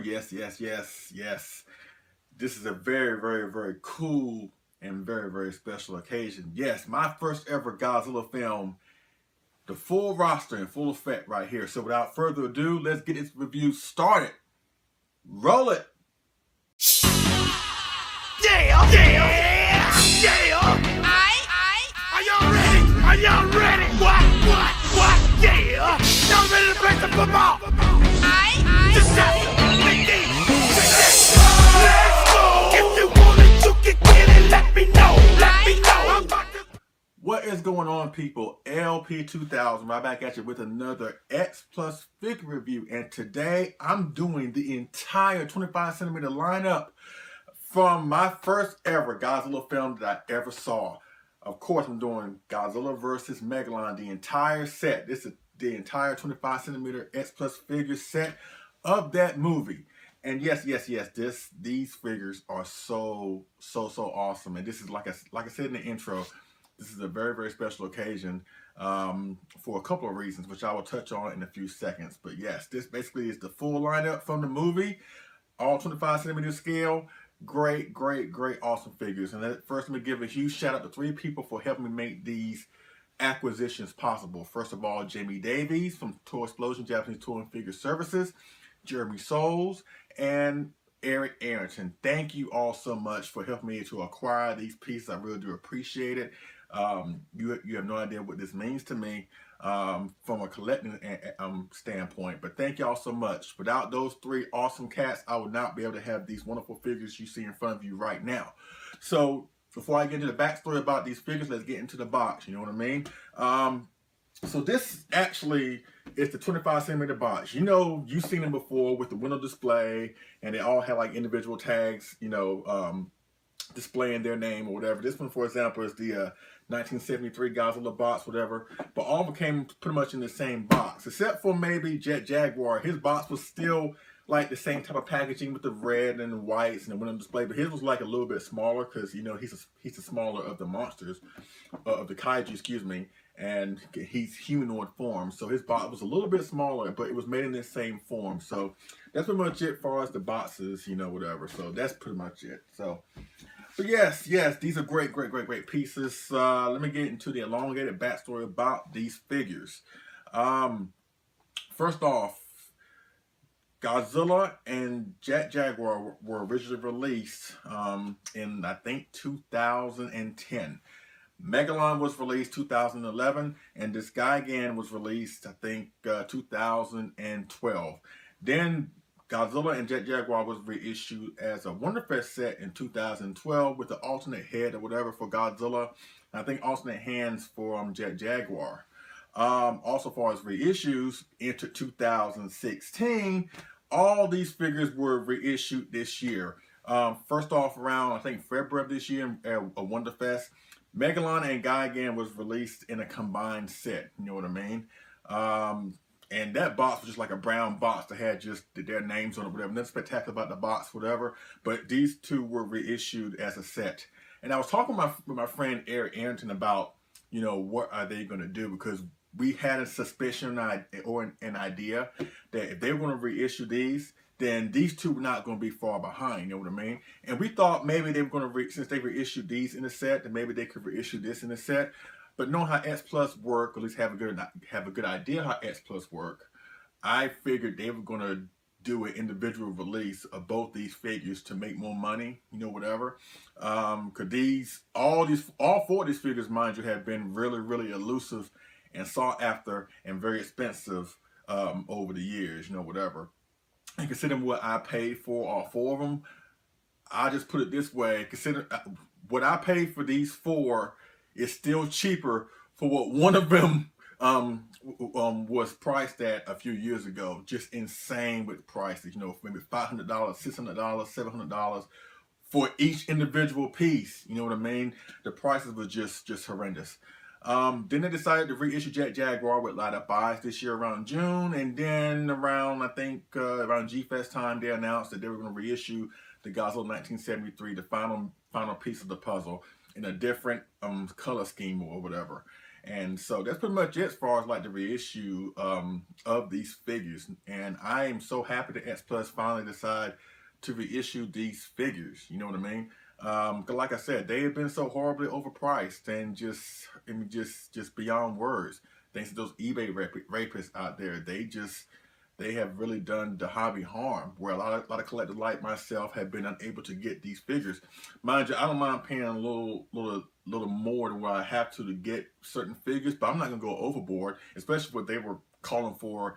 Yes, yes, yes, yes. This is a very, very, very cool and very, very special occasion. Yes, my first ever Godzilla film, the full roster in full effect right here. So without further ado, let's get this review started. Roll it. Yeah, yeah, yeah. Are y'all ready? Are y'all ready? What? Yeah. Y'all ready to play some football? Just let's go. If you want it, you can get it. Let me know. What is going on, people? LP2000 right back at you with another X Plus figure review, and today I'm doing the entire 25 centimeter lineup from my first ever Godzilla film that I ever saw. Of course, I'm doing Godzilla versus Megalon, the entire set. This is the entire 25 centimeter X Plus figure set of that movie. And yes, these figures are so awesome. And this is like I said in the intro, this is a very, very special occasion for a couple of reasons, which I will touch on in a few seconds. But yes, this basically is the full lineup from the movie, all 25 centimeter scale. Great, awesome figures. And first, let me give a huge shout out to 3 people for helping me make these acquisitions possible. First of all, Jamie Davies from Toy Explosion Japanese Toy and Figure Services, Jeremy Souls, and Eric Arrington. Thank you all so much for helping me to acquire these pieces. I really do appreciate it. You have no idea what this means to me from a collecting standpoint, but thank y'all so much. Without those 3 awesome cats, I would not be able to have these wonderful figures you see in front of you right now. So before I get into the backstory about these figures, let's get into the box. You know what I mean? So this actually is the 25 centimeter box. You know, you've seen them before with the window display, and they all have like individual tags, you know, displaying their name or whatever. This one, for example, is the 1973 Godzilla box, whatever. But all of them came pretty much in the same box, except for maybe Jet Jaguar. His box was still like the same type of packaging with the red and the whites and the window display, but his was like a little bit smaller because, you know, he's the smaller of the monsters, of the kaiju, excuse me, and he's humanoid form. So his box was a little bit smaller, but it was made in the same form. So that's pretty much it as far as the boxes, you know, whatever. So that's pretty much it. So, but yes, these are great pieces. Let me get into the elongated backstory about these figures. First off, Godzilla and Jet Jaguar were originally released in, I think, 2010. Megalon was released 2011, and this Gigan was released, I think, 2012. Then Godzilla and Jet Jaguar was reissued as a Wonderfest set in 2012 with the alternate head or whatever for Godzilla, and I think alternate hands for Jet Jaguar. Also, as far as reissues, into 2016, all these figures were reissued this year. First off, around, I think, February of this year, a Wonderfest, Megalon and Gigan was released in a combined set, you know what I mean? And that box was just like a brown box that had just their names on it, whatever. Nothing spectacular about the box, whatever. But these 2 were reissued as a set. And I was talking with my friend Eric Arrington about, you know, what are they going to do? Because we had a suspicion or an idea that if they were going to reissue these, then these 2 were not going to be far behind, you know what I mean? And we thought maybe they were going to, since they reissued these in the set, then maybe they could reissue this in the set. But knowing how X Plus work, or at least have a good idea how X Plus work, I figured they were going to do an individual release of both these figures to make more money, you know, whatever. Because all 4 of these figures, mind you, have been really elusive and sought after and very expensive over the years, you know, whatever. And considering what I paid for all 4 of them, I just put it this way: consider what I paid for these 4 is still cheaper for what one of them was priced at a few years ago. Just insane with prices, you know, maybe $500, $600, $700 for each individual piece. You know what I mean? The prices were just horrendous. Then they decided to reissue Jet Jaguar with light up eyes this year around June, and then around, I think, around G-Fest time, they announced that they were going to reissue the Godzilla 1973, the final piece of the puzzle, in a different color scheme or whatever. And so that's pretty much it as far as like the reissue of these figures. And I am so happy that X Plus finally decided to reissue these figures. You know what I mean? 'Cause like I said, they have been so horribly overpriced and just beyond words. Thanks to those eBay rapists out there, they have really done the hobby harm. Where a lot of collectors like myself have been unable to get these figures. Mind you, I don't mind paying a little more than what I have to get certain figures, but I'm not gonna go overboard, especially what they were calling for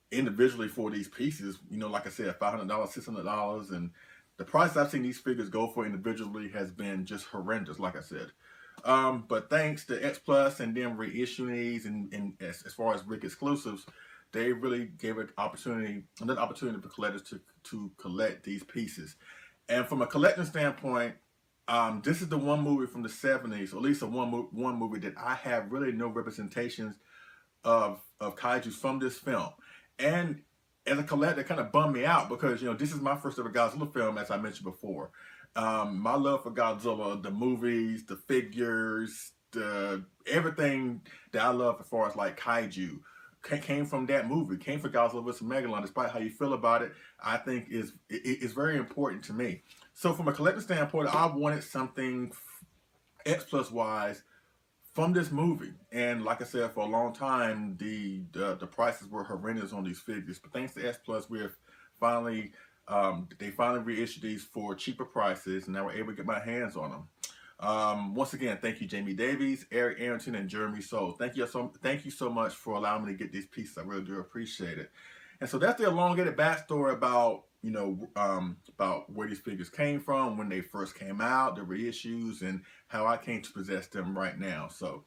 individually for these pieces. You know, like I said, $500, $600, and the price I've seen these figures go for individually has been just horrendous, like I said. But thanks to X Plus and them reissuing these, and as far as Ric Exclusives, they really gave another opportunity for collectors to collect these pieces. And from a collecting standpoint, this is the one movie from the 70s, or at least the one movie that I have really no representations of kaiju from this film. And as a collector, it kind of bummed me out because, you know, this is my first ever Godzilla film, as I mentioned before. My love for Godzilla, the movies, the figures, everything that I love as far as like kaiju came from that movie, came from Godzilla vs. Megalon. Despite how you feel about it, I think is very important to me. So from a collector standpoint, I wanted something X Plus wise from this movie. And like I said, for a long time, the prices were horrendous on these figures. But thanks to X Plus, we have finally they finally reissued these for cheaper prices, and now we're able to get my hands on them. Once again, thank you, Jamie Davies, Eric Arrington, and Jeremy Soule. Thank you so much for allowing me to get these pieces. I really do appreciate it. And so that's the elongated backstory about, you know, about where these figures came from, when they first came out, the reissues, and how I came to possess them right now. So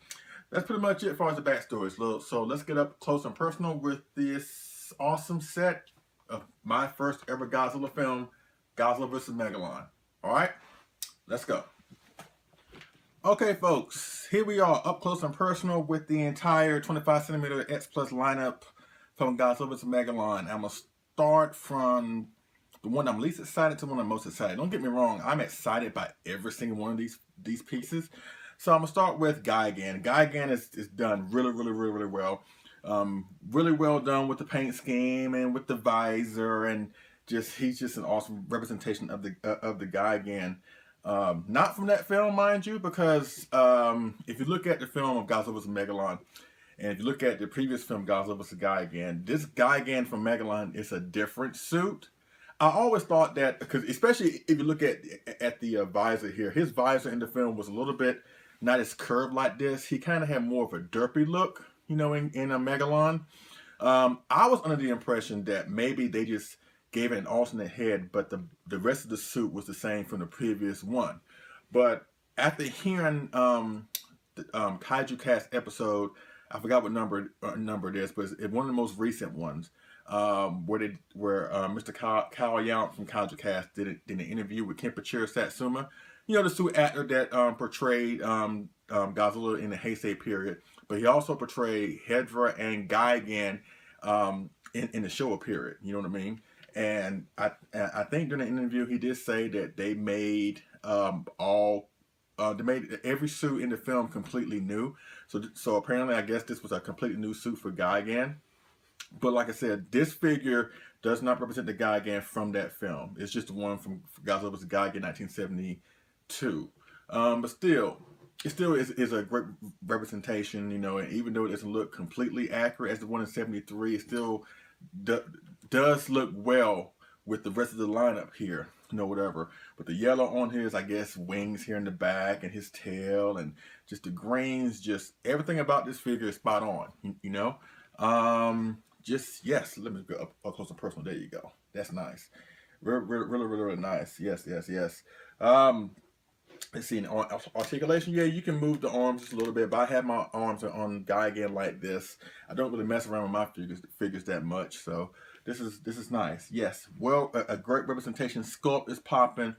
that's pretty much it as far as the backstory. So let's get up close and personal with this awesome set of my first ever Godzilla film, Godzilla vs. Megalon. All right, let's go. Okay, folks, here we are up close and personal with the entire 25 centimeter X Plus lineup from Godzilla vs. Megalon. I'm going to start from the one I'm least excited to one I'm most excited. Don't get me wrong, I'm excited by every single one of these pieces. So I'm going to start with Gigan. Gigan is done really well. Really well done with the paint scheme and with the visor, and he's just an awesome representation of the Gigan. Not from that film, mind you, because if you look at the film of Godzilla vs. Megalon, and if you look at the previous film, Godzilla vs. Gigan, this Gigan from Megalon is a different suit. I always thought that, because especially if you look at the visor here, his visor in the film was a little bit not as curved like this. He kind of had more of a derpy look, you know, in a Megalon. I was under the impression that maybe they just gave it an alternate head, but the rest of the suit was the same from the previous one. But after hearing the Kaiju Cast episode, I forgot what number it is, but it's one of the most recent ones, where Mr. Kyle Yount from Kaiju Cast did an interview with Kenpachiro Satsuma, you know, the suit actor that portrayed Godzilla in the Heisei period, but he also portrayed Hedra and Gigan in the Showa period. You know what I mean? And I think during the interview he did say that they made every suit in the film completely new. So apparently, I guess this was a completely new suit for Gigan. But like I said, this figure does not represent the Gigan from that film. It's just the one from Godzilla vs. Gigan 1972. But still, it still is a great representation, you know. And even though it doesn't look completely accurate as the one in '73, it still does look well with the rest of the lineup here, you know, whatever. But the yellow on his, I guess, wings here in the back, and his tail, and just the greens, just everything about this figure is spot on, you know. Yes, let me go up close and personal. There you go. That's nice. Really nice. Yes. Let's see, articulation, yeah, you can move the arms just a little bit, but I have my arms on Gigan like this. I don't really mess around with my figures that much, so this is nice. Yes, well, a great representation. Sculpt is popping,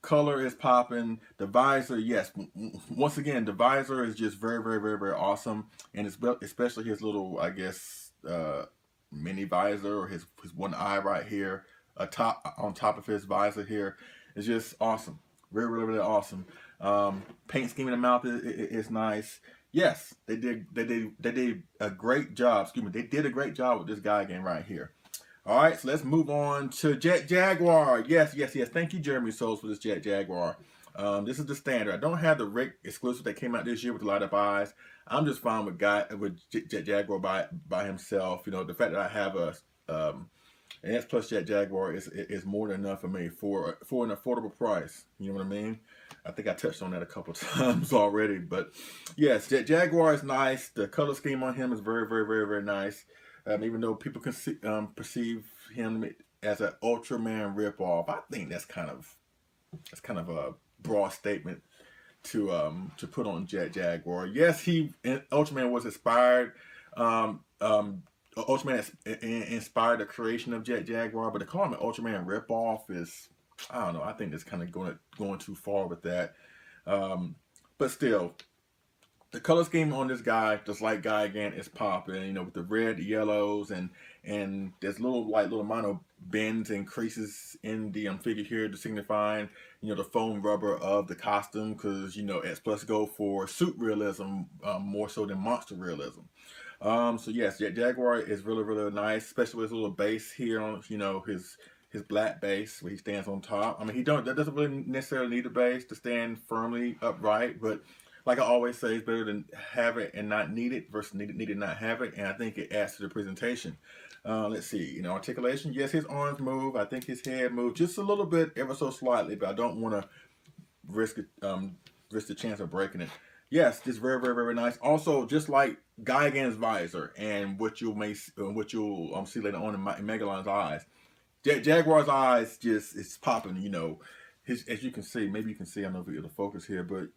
color is popping. The visor, yes, once again, the visor is just very awesome, and especially his little, I guess, mini visor, or his one eye right here, on top of his visor here, is just awesome. Really awesome. Paint scheme in the mouth is nice. Yes, they did a great job. Excuse me, they did a great job with this guy again right here. All right, so let's move on to Jet Jaguar. Yes, yes, yes. Thank you, Jeremy Souls, for this Jet Jaguar. This is the standard. I don't have the Ric exclusive that came out this year with a lot of eyes. I'm just fine with Jet Jaguar by himself. You know, the fact that I have an S Plus Jet Jaguar is more than enough for me for an affordable price. You know what I mean? I think I touched on that a couple times already, but yes, Jet Jaguar is nice. The color scheme on him is very, very, very, very nice. Even though people can perceive him as an Ultraman ripoff, I think that's kind of a broad statement to put on Jet Jaguar. Yes, Ultraman was inspired. Ultraman inspired the creation of Jet Jaguar, but to call him an Ultraman ripoff is, I don't know. I think it's kind of going too far with that. But still, the color scheme on this guy, this light guy again, is popping. You know, with the red, the yellows, and there's little minor bends and creases in the figure here to signifying, you know, the foam rubber of the costume, because you know X Plus go for suit realism more so than monster realism. So yes, Jet Jaguar is really, really nice, especially with his little base here on, you know, his black base where he stands on top. I mean, that doesn't really necessarily need a base to stand firmly upright, but like I always say, it's better than have it and not need it versus need it and not have it. And I think it adds to the presentation. Let's see, you know, articulation. Yes, his arms move. I think his head moves just a little bit, ever so slightly, but I don't want to risk the chance of breaking it. Yes, just very, very, very nice. Also, just like Gigan's visor and what you'll see later on in Megalon's eyes, Jaguar's eyes just is popping. You know, as you can see, maybe you can see. I don't know if it'll focus here, but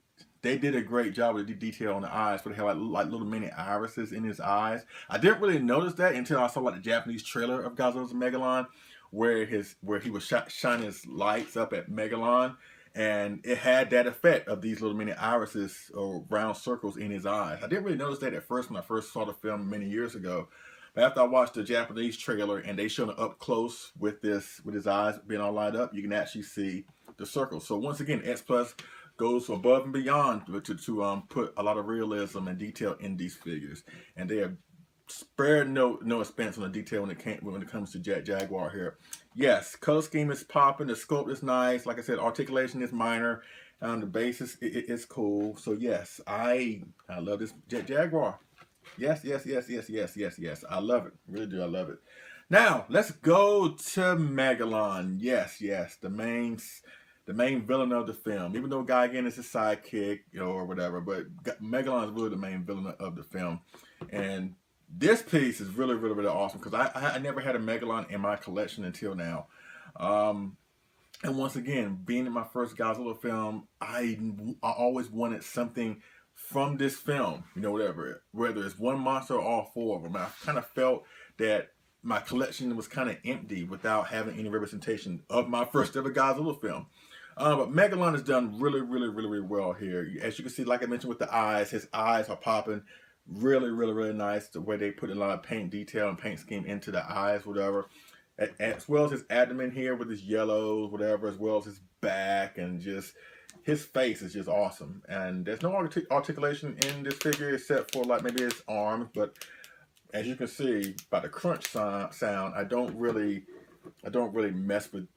they did a great job with the detail on the eyes. But they have like little mini irises in his eyes. I didn't really notice that until I saw like the Japanese trailer of Godzilla's Megalon, where he was shining his lights up at Megalon. And it had that effect of these little mini irises or round circles in his eyes. I didn't really notice that at first when I first saw the film many years ago. But after I watched the Japanese trailer and they showed it up close with his eyes being all lined up, you can actually see the circles. So once again, X Plus goes above and beyond to put a lot of realism and detail in these figures. And they have spared no expense on the detail when it comes to Jet Jaguar here. Yes, color scheme is popping. The sculpt is nice. Like I said, articulation is minor. The base is cool. So yes, I love this Jet Jaguar. Yes. I love it. Really do. I love it. Now let's go to Megalon. Yes. The main villain of the film. Even though Gigan is his sidekick, you know, or whatever, but Megalon is really the main villain of the film. And this piece is really, really, really awesome because I never had a Megalon in my collection until now. And once again, being in my first Godzilla film, I always wanted something from this film, you know, whether it's one monster or all four of them. I kind of felt that my collection was kind of empty without having any representation of my first ever Godzilla film. But Megalon has done really, really, really, really well here. As you can see, like I mentioned with the eyes, his eyes are popping. Really, really, really nice the way they put a lot of paint detail and paint scheme into the eyes, whatever. As well as his abdomen here with his yellows, whatever, as well as his back, and just his face is just awesome. And there's no articulation in this figure except for like maybe his arms, but as you can see by the crunch sound, I don't really mess with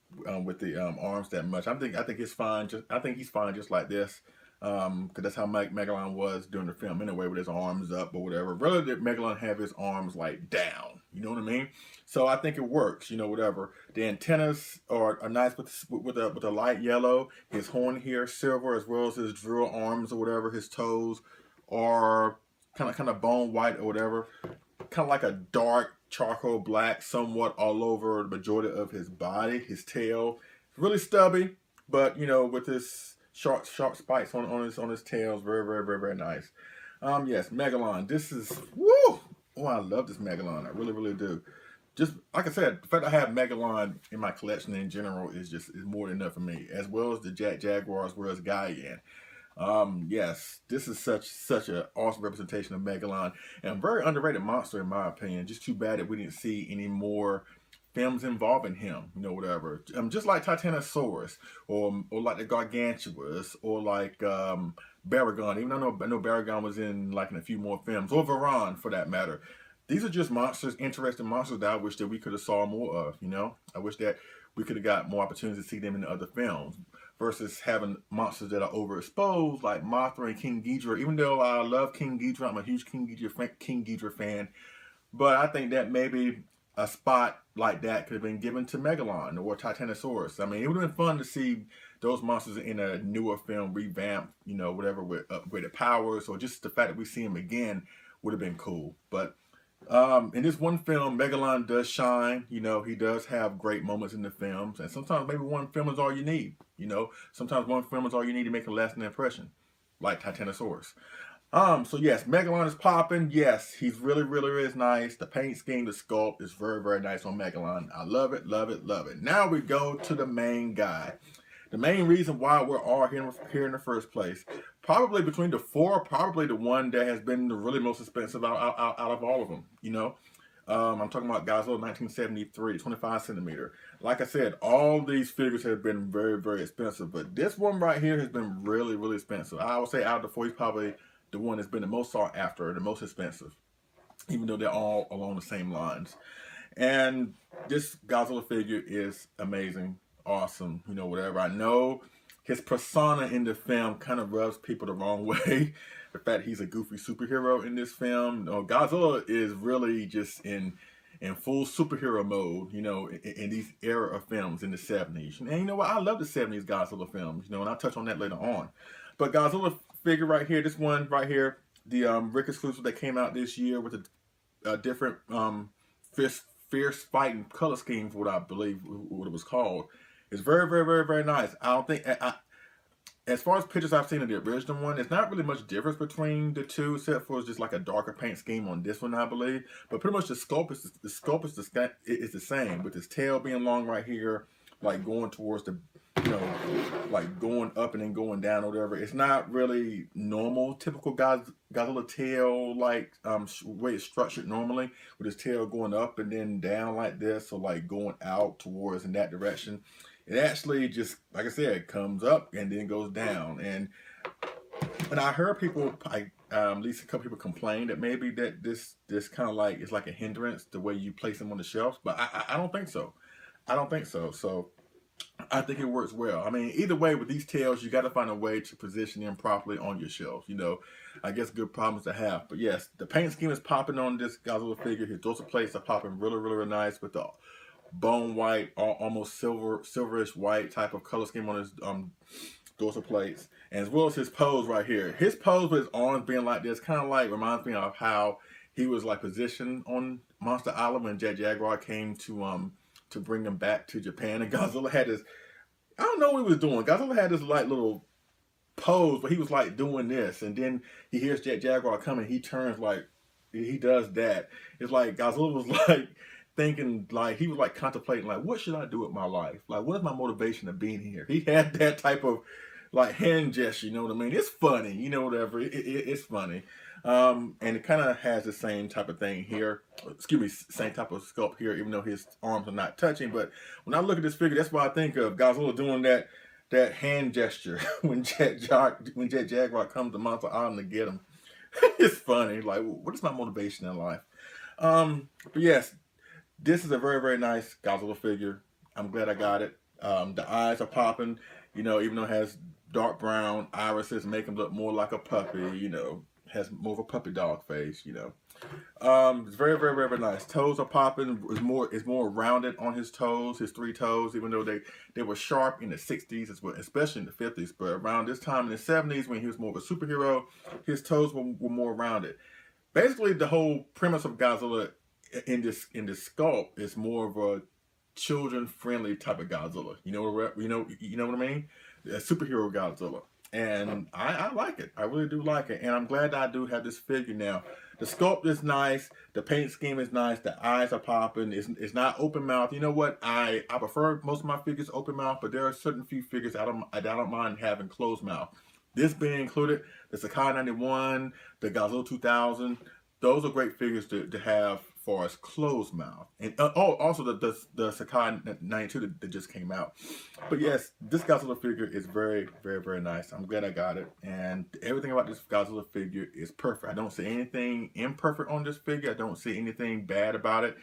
the arms that much. I think he's fine. I think he's fine just like this. Because that's how Megalon was during the film anyway, with his arms up or whatever. Rather than Megalon have his arms like down, you know what I mean? So I think it works, you know, whatever. The antennas are nice with a light yellow. His horn here silver, as well as his drill arms or whatever. His toes are kind of bone white or whatever. Kind of like a dark charcoal black, somewhat all over the majority of his body. His tail really stubby, but you know, with his sharp spikes on his tail is very, very, very, very nice. Yes, Megalon. This is woo. Oh, I love this Megalon. I really, really do. Just like I said, the fact I have Megalon in my collection in general is more than enough for me, as well as the Jet Jaguar, as well as Gigan. Yes, this is such an awesome representation of Megalon and a very underrated monster in my opinion. Just too bad that we didn't see any more films involving him, you know, whatever. Just like Titanosaurus, or like the Gargantuous, or like Baragon. Even though I know Baragon was in a few more films, or Varan for that matter. These are just monsters, interesting monsters that I wish that we could have saw more of. You know, I wish that we could have got more opportunities to see them in other films, versus having monsters that are overexposed like Mothra and King Ghidorah. Even though I love King Ghidorah, I'm a huge King Ghidorah fan, but I think that maybe a spot like that could have been given to Megalon or Titanosaurus. I mean, it would have been fun to see those monsters in a newer film, revamped, you know, whatever, with upgraded powers, or just the fact that we see them again would have been cool. But in this one film, Megalon does shine. You know, he does have great moments in the films, and sometimes maybe one film is all you need. You know, sometimes one film is all you need to make a lasting impression, like Titanosaurus. So yes, Megalon is popping. Yes, he's really is nice. The paint scheme, the sculpt is very nice on Megalon. I love it. Now we go to the main guy. The main reason why we're all here in the first place. Probably between the four, probably the one that has been the really most expensive out of all of them. You know, I'm talking about Godzilla 1973, 25 centimeter. Like I said, all these figures have been very expensive, but this one right here has been really expensive. I would say out of the four, he's probably the one that's been the most sought after, the most expensive, even though they're all along the same lines. And this Godzilla figure is amazing, awesome, you know, whatever. I know his persona in the film kind of rubs people the wrong way. The fact he's a goofy superhero in this film. No, Godzilla is really just in full superhero mode, you know, in these era of films in the 70s. And you know what? I love the 70s Godzilla films, you know, and I'll touch on that later on. But Godzilla figure right here, this one right here, the Ric Exclusive that came out this year with a different fierce fighting color scheme for what I believe what it was called. It's very nice. I don't think, as far as pictures I've seen of the original one, it's not really much difference between the two, except for it's just like a darker paint scheme on this one, I believe. But pretty much the sculpt is the same, with his tail being long right here, like going towards the, you know, like going up and then going down or whatever. It's not really normal, typical Godzilla tail, like way it's structured normally, with his tail going up and then down like this, or like going out towards in that direction. It actually just, like I said, comes up and then goes down. And I heard people, at least a couple people complain that maybe that this kind of like, it's like a hindrance the way you place them on the shelves, but I don't think so. I don't think so. So I think it works well. I mean, either way, with these tails, you got to find a way to position them properly on your shelves. You know, I guess good problems to have. But yes, the paint scheme is popping on this Godzilla figure. His dorsal plates are popping really nice with the bone white, almost silverish white type of color scheme on his dorsal plates, and as well as his pose right here. His pose with his arms being like this kind of like reminds me of how he was like positioned on Monster Island when Jet Jaguar came to bring him back to Japan. And Godzilla had this, I don't know what he was doing. Godzilla had this like little pose, but he was like doing this, and then he hears Jet Jaguar coming. He turns like he does that. It's like Godzilla was like thinking, like he was like contemplating, like, what should I do with my life? Like, what is my motivation of being here? He had that type of like hand gesture, you know what I mean? It's funny, you know, whatever. It's funny. And it kind of has the same type of thing here. Excuse me, same type of sculpt here, even though his arms are not touching. But when I look at this figure, that's what I think of Godzilla doing that hand gesture when Jet Jaguar comes to Monster Island to get him. It's funny. Like, what is my motivation in life? But yes, this is a very nice Godzilla figure. I'm glad I got it. The eyes are popping, you know, even though it has dark brown irises, make him look more like a puppy, you know, has more of a puppy dog face, you know. It's very nice. Toes are popping. It's more rounded on his toes, his three toes, even though they were sharp in the 60s, as well, especially in the 50s. But around this time in the 70s, when he was more of a superhero, his toes were more rounded. Basically, the whole premise of Godzilla in this sculpt is more of a children-friendly type of Godzilla. You know what I mean? A superhero Godzilla. And I like it. I really do like it. And I'm glad that I do have this figure now. The sculpt is nice. The paint scheme is nice. The eyes are popping. It's not open mouth. You know what? I prefer most of my figures open mouth, but there are certain few figures I don't mind having closed mouth. This being included, the Sakai 91, the Godzilla 2000, those are great figures to have far as closed mouth. And also the Sakai 92 that just came out. But yes, this Godzilla figure is very, very, very nice. I'm glad I got it. And everything about this Godzilla figure is perfect. I don't see anything imperfect on this figure. I don't see anything bad about it.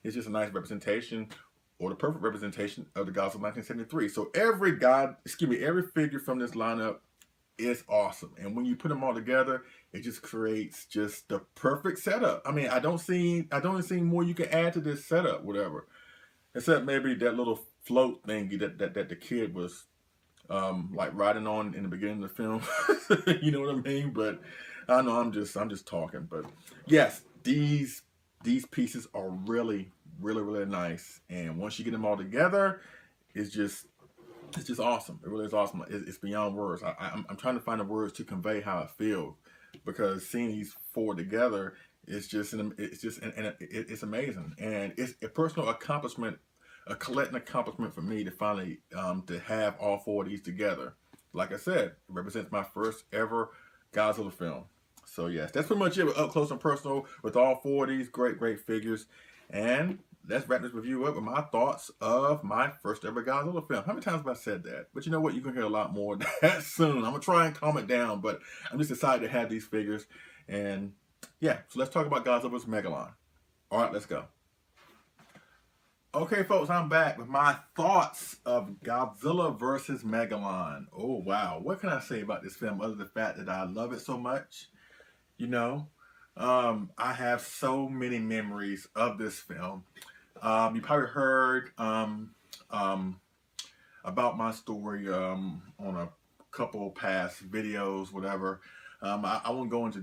It's just a nice representation, or the perfect representation of the Godzilla 1973. So every figure from this lineup is awesome. And when you put them all together, it just creates just the perfect setup. I mean, I don't see more you can add to this setup, whatever. Except maybe that little float thingy that the kid was like riding on in the beginning of the film. You know what I mean? But I know I'm just talking. But yes, these pieces are really, really, really nice. And once you get them all together, it's just awesome. It really is awesome. It's beyond words. I'm trying to find the words to convey how I feel, because seeing these four together is it's amazing, and it's a personal accomplishment, a collecting accomplishment for me to finally to have all four of these together. Like I said, it represents my first ever Godzilla film. So yes, that's pretty much it, up close and personal with all four of these great figures. And let's wrap this review up with my thoughts of my first ever Godzilla film. How many times have I said that? But you know what? You're going to hear a lot more of that soon. I'm going to try and calm it down, but I'm just excited to have these figures. And yeah, so let's talk about Godzilla vs. Megalon. All right, let's go. Okay, folks, I'm back with my thoughts of Godzilla vs. Megalon. Oh, wow. What can I say about this film other than the fact that I love it so much? You know, I have so many memories of this film. You probably heard about my story on a couple past videos, whatever. I won't go into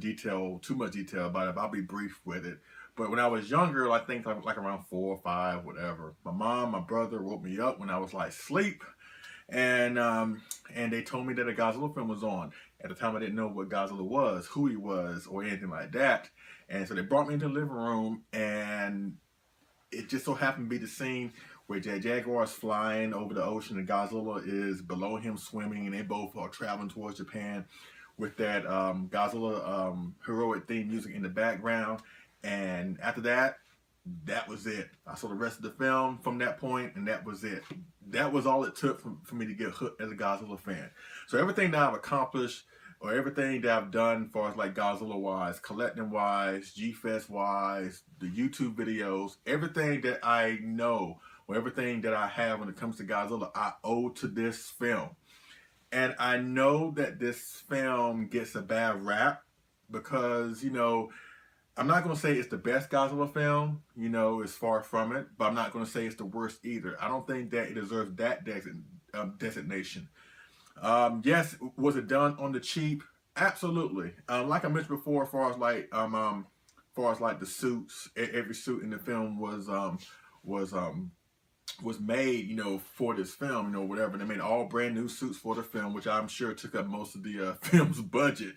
too much detail about it, but I'll be brief with it. But when I was younger, I think like around 4 or 5, whatever, my mom, my brother woke me up when I was like asleep, and they told me that a Godzilla film was on. At the time, I didn't know what Godzilla was, who he was, or anything like that. And so they brought me into the living room, and it just so happened to be the scene where Jet Jaguar is flying over the ocean and Godzilla is below him swimming, and they both are traveling towards Japan with that Godzilla heroic theme music in the background. And after that, that was it. I saw the rest of the film from that point, and that was it. That was all it took for me to get hooked as a Godzilla fan. So everything that I've accomplished, or everything that I've done as far as like Godzilla-wise, collecting-wise, G-Fest-wise, the YouTube videos, everything that I know, or everything that I have when it comes to Godzilla, I owe to this film. And I know that this film gets a bad rap because, you know, I'm not going to say it's the best Godzilla film, you know, it's far from it, but I'm not going to say it's the worst either. I don't think that it deserves that designation. Yes, was it done on the cheap? Absolutely. Like I mentioned before, as far as like the suits, every suit in the film was made, you know, for this film, you know, whatever. They made all brand new suits for the film, which I'm sure took up most of the film's budget.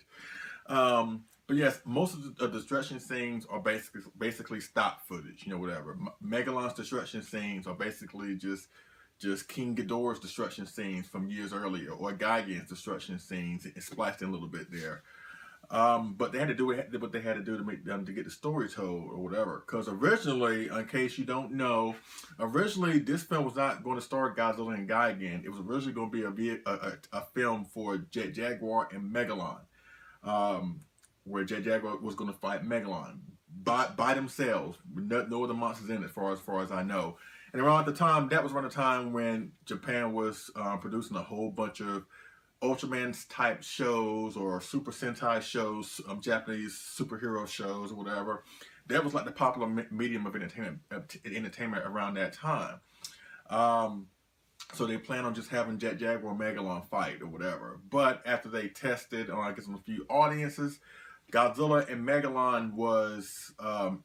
But yes, most of the destruction scenes are basically stock footage, you know, whatever. Megalon's destruction scenes are basically just King Ghidorah's destruction scenes from years earlier, or Gigan's destruction scenes, and spliced in a little bit there. But they had to do what they had to do to make them to get the story told, or whatever. Because originally, in case you don't know, originally this film was not going to star Godzilla and Gigan. It was originally going to be a film for Jet Jaguar and Megalon, where Jet Jaguar was going to fight Megalon by themselves, no other monsters in it, as far as I know. And around the time, that was around the time when Japan was producing a whole bunch of Ultraman type shows or Super Sentai shows, Japanese superhero shows or whatever. That was like the popular medium of entertainment around that time. So they plan on just having Jet Jaguar and Megalon fight or whatever. But after they tested on, I guess, on a few audiences, Godzilla and Megalon was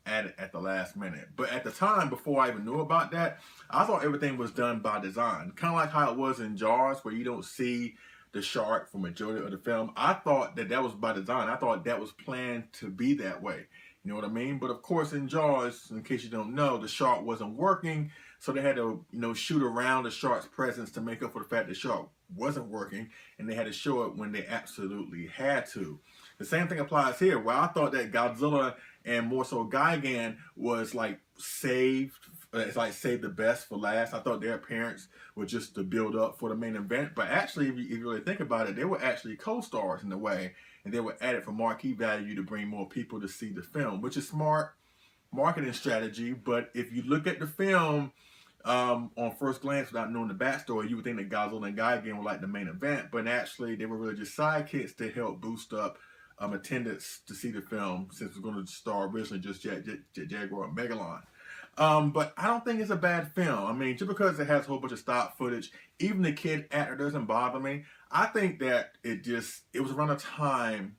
added at the last minute. But at the time, before I even knew about that, I thought everything was done by design. Kind of like how it was in Jaws, where you don't see the shark for majority of the film. I thought that was by design. I thought that was planned to be that way. You know what I mean? But of course, in Jaws, in case you don't know, the shark wasn't working. So they had to, shoot around the shark's presence to make up for the fact the shark wasn't working, and they had to show it when they absolutely had to. The same thing applies here, where I thought that Godzilla and more so Gigan was like saved. It's like saved the best for last. I thought their appearance was just to build up for the main event, but actually, if you really think about it, they were actually co-stars in a way, and they were added for marquee value to bring more people to see the film, which is smart marketing strategy. But if you look at the film on first glance without knowing the backstory, you would think that Godzilla and Gigan were like the main event, but actually they were really just sidekicks to help boost up attendance to see the film, since it was going to star originally just Jet Jaguar and Megalon. But I don't think it's a bad film. I mean, just because it has a whole bunch of stock footage, even the kid actor doesn't bother me. I think that it was around a time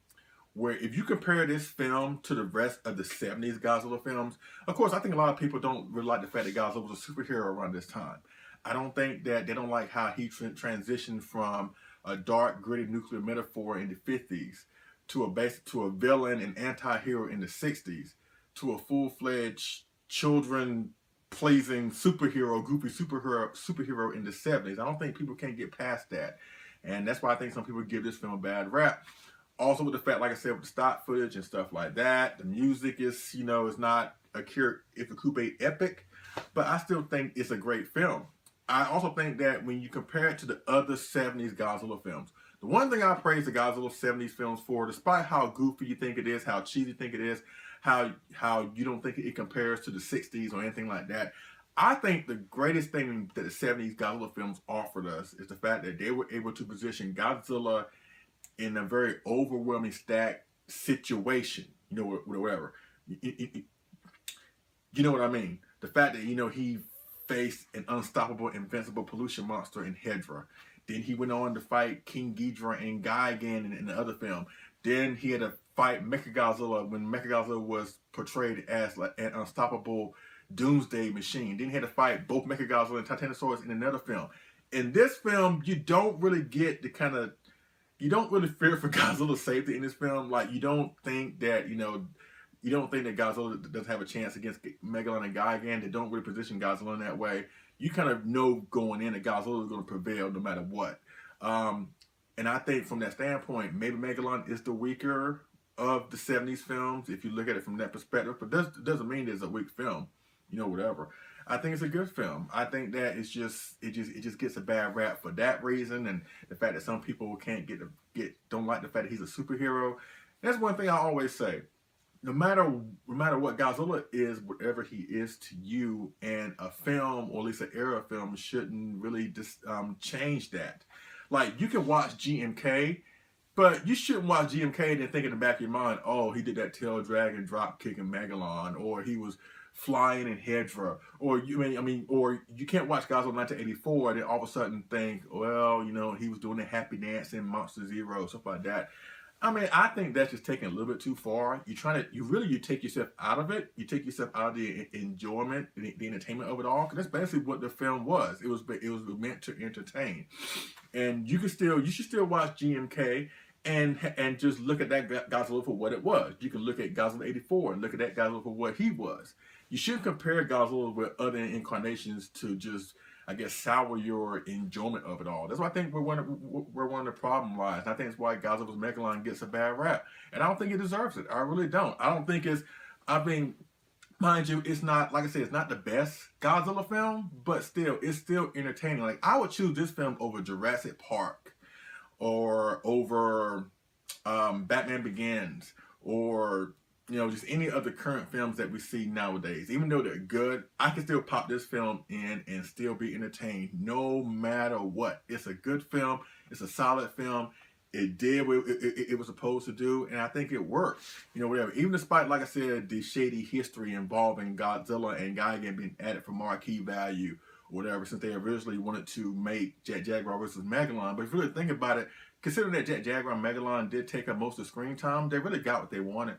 where if you compare this film to the rest of the 70s Godzilla films, of course, I think a lot of people don't really like the fact that Godzilla was a superhero around this time. I don't think that they don't like how he transitioned from a dark, gritty nuclear metaphor in the 50s to a villain and anti-hero in the 60s to a full-fledged children-pleasing superhero, goofy superhero in the 70s. I don't think people can get past that. And that's why I think some people give this film a bad rap. Also with the fact, like I said, with the stock footage and stuff like that, the music is, is not a Coupe epic, but I still think it's a great film. I also think that when you compare it to the other 70s Godzilla films, the one thing I praise the Godzilla 70s films for, despite how goofy you think it is, how cheesy you think it is, how you don't think it compares to the 60s or anything like that, I think the greatest thing that the 70s Godzilla films offered us is the fact that they were able to position Godzilla in a very overwhelming stack situation, whatever. You know what I mean? The fact that, he faced an unstoppable, invincible pollution monster in Hedra. Then he went on to fight King Ghidorah and Gigan in the other film. Then he had to fight Mechagodzilla when Mechagodzilla was portrayed as like an unstoppable doomsday machine. Then he had to fight both Mechagodzilla and Titanosaurus in another film. In this film, you don't really get you don't really fear for Godzilla's safety in this film. Like, you don't think that, you don't think that Godzilla doesn't have a chance against Megalon and Gigan. They don't really position Godzilla in that way. You kind of know going in that Godzilla is going to prevail no matter what. And I think from that standpoint, maybe Megalon is the weaker of the 70s films, if you look at it from that perspective. But that doesn't mean it's a weak film, whatever. I think it's a good film. I think that it just gets a bad rap for that reason, and the fact that some people don't like the fact that he's a superhero. That's one thing I always say. No matter what Godzilla is, whatever he is to you, and a film, or at least an era of film, shouldn't really change that. Like, you can watch GMK, but you shouldn't watch GMK and then think in the back of your mind, oh, he did that tail dragon drop kick in Megalon, or he was flying in Hedra, or or you can't watch Godzilla 1984 and then all of a sudden think, well, he was doing the happy dance in Monster Zero, stuff like that. I think that's just taking a little bit too far. You take yourself out of it. You take yourself out of the enjoyment, the entertainment of it all. Because that's basically what the film was. It was meant to entertain, and you should still watch GMK and just look at that Godzilla for what it was. You can look at Godzilla 84 and look at that Godzilla for what he was. You shouldn't compare Godzilla with other incarnations to just, I guess, sour your enjoyment of it all. That's why I think where one of the problem lies. And I think it's why Godzilla's Megalon gets a bad rap. And I don't think it deserves it. I really don't. I don't think mind you, it's not, like I said, it's not the best Godzilla film, but it's still entertaining. Like, I would choose this film over Jurassic Park, or over Batman Begins, or just any other current films that we see nowadays. Even though they're good, I can still pop this film in and still be entertained no matter what. It's a good film. It's a solid film. It did what it was supposed to do, and I think it worked. Whatever. Even despite, like I said, the shady history involving Godzilla and Gigan being added for marquee value, or whatever, since they originally wanted to make Jet Jaguar versus Megalon. But if you really think about it, considering that Jet Jaguar and Megalon did take up most of the screen time, they really got what they wanted.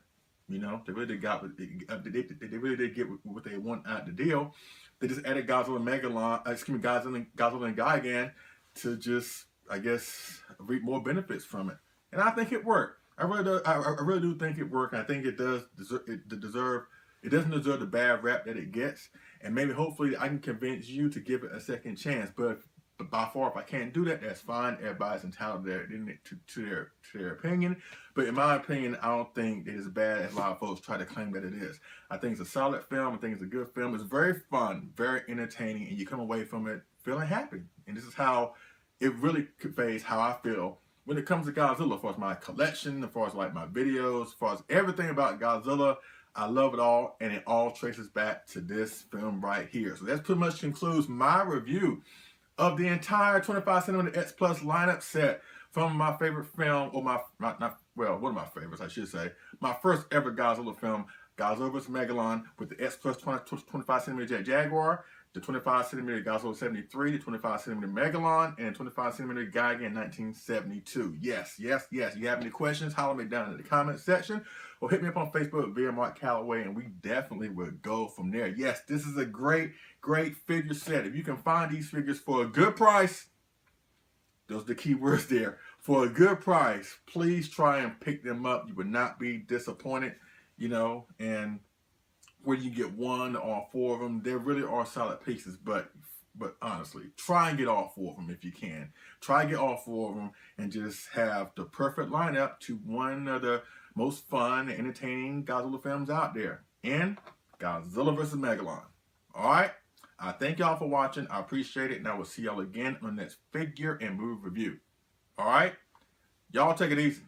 They really did get what they want out of the deal. They just added Godzilla and Gigan to just, I guess, reap more benefits from it. And I think it worked. I really do think it worked. And I think it does deserve It doesn't deserve the bad rap that it gets, and maybe hopefully I can convince you to give it a second chance. But by far, if I can't do that, that's fine. Everybody's entitled to their opinion. But in my opinion, I don't think it is as bad as a lot of folks try to claim that it is. I think it's a solid film. I think it's a good film. It's very fun, very entertaining, and you come away from it feeling happy. And this is how it really conveys how I feel when it comes to Godzilla, as far as my collection, as far as like my videos, as far as everything about Godzilla. I love it all, and it all traces back to this film right here. So that pretty much concludes my review of the entire 25cm X Plus lineup set from my favorite film, or one of my favorites, I should say. My first ever Godzilla film, Godzilla vs. Megalon, with the X Plus 25cm Jet Jaguar, the 25cm Godzilla 73, the 25cm Megalon, and 25cm Gigan in 1972. Yes. You have any questions, holler me down in the comment section, or hit me up on Facebook via Mark Calloway, and we definitely will go from there. Yes, this is a great figure set. If you can find these figures for a good price, those are the key words there. For a good price, please try and pick them up. You would not be disappointed, and whether you get one or all four of them, they really are solid pieces. But honestly, try and get all four of them if you can. Try and get all four of them and just have the perfect lineup to one of the most fun and entertaining Godzilla films out there. And Godzilla vs. Megalon. Alright? I thank y'all for watching. I appreciate it. And I will see y'all again on the next figure and movie review. Alright? Y'all take it easy.